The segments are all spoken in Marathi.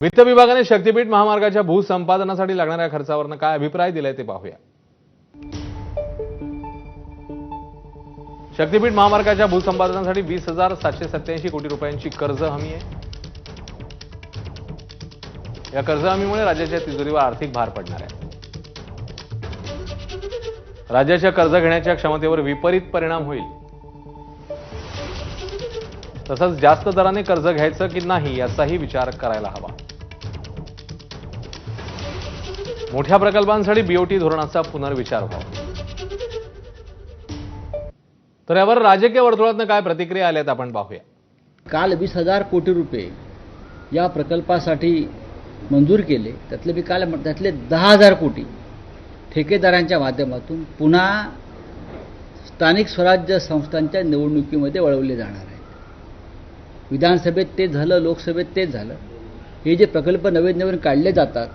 वित्त विभागाने शक्तीपीठ महामार्गाच्या भूसंपादनासाठी लागणाऱ्या खर्चावरनं काय अभिप्राय दिलाय ते पाहूया। शक्तीपीठ महामार्गाच्या भूसंपादनासाठी 20,787 कोटी रुपयांची कर्ज हमी आहे। या कर्ज हमीमुळे राज्याच्या तिजोरीवर आर्थिक भार पडणार आहे। राज्याच्या कर्ज घेण्याच्या क्षमतेवर विपरीत परिणाम होईल। तसंच जास्त दराने कर्ज घ्यायचं की नाही याचाही विचार करायला हवा। मोठ्या प्रकल्पांसाठी बीओटी धोरणाचा पुनर्विचार व्हावा। तर यावर राजकीय वर्तुळातून काय प्रतिक्रिया आल्यात आपण पाहूया। काल 20,000 कोटी रुपये या प्रकल्पासाठी मंजूर केले। त्यातले 10,000 कोटी ठेकेदारांच्या माध्यमातून पुन्हा स्थानिक स्वराज्य संस्थांच्या निवडणुकीमध्ये वळवले जाणार आहेत। विधानसभेत ते झालं, लोकसभेत तेच झालं। हे जे प्रकल्प नवीन काढले जातात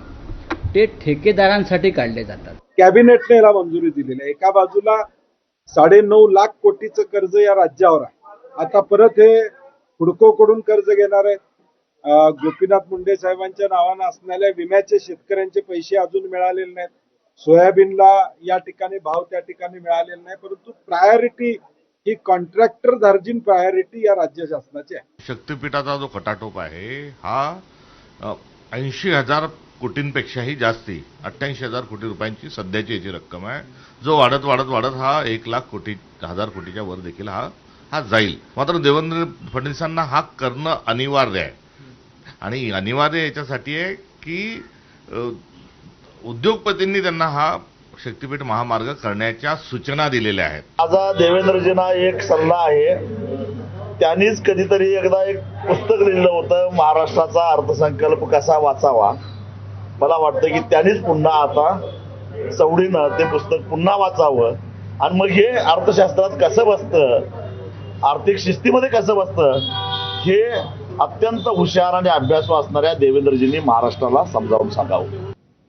ते ठेकेदारांसाठी काढले जातात। कॅबिनेटने याला मंजुरी दिलेली आहे। एका बाजूला 9.5 लाख कोटीचं कर्ज या राज्यावर आहे। आता परत हे हुडकोकडून कर्ज घेणार आहेत। गोपीनाथ मुंडे साहेबांच्या नावानं असणाऱ्या विम्याचे शेतकऱ्यांचे पैसे अजून मिळालेले नाहीत। सोयाबीनला या ठिकाणी भाव त्या ठिकाणी मिळालेला नाही, परंतु प्रायोरिटी ही कॉन्ट्रॅक्टर धार्जिन प्रायोरिटी या राज्य शासनाची आहे। शक्तीपीठाचा जो खटाटोप आहे हा 80,000 कोटींपेक्षाही जास्ती 88,000 कोटी रुपयांची सध्याची याची रक्कम आहे, जो वाढत हा 1,00,000 कोटीच्या वर देखील हा जाईल। मात्र देवेंद्र फडणवीसांना हा करणं अनिवार्य आहे आणि अनिवार्य याच्यासाठी आहे की उद्योगपतींनी त्यांना हा शक्तीपीठ महामार्ग करण्याच्या सूचना दिलेल्या आहेत। माझा देवेंद्रजींना एक सल्ला आहे, त्यांनीच कधीतरी एकदा एक पुस्तक लिहिलं होतं, महाराष्ट्राचा अर्थसंकल्प कसा वाचावा। मला वाटतं की त्यांनीच पुन्हा आता सवडीनं ते पुस्तक पुन्हा वाचावं आणि मग हे अर्थशास्त्रात कसं बसतं, आर्थिक शिस्तीमध्ये कसं बसतं हे अत्यंत हुशार आणि अभ्यासू असणाऱ्या देवेंद्रजींनी महाराष्ट्राला समजावून सांगावं।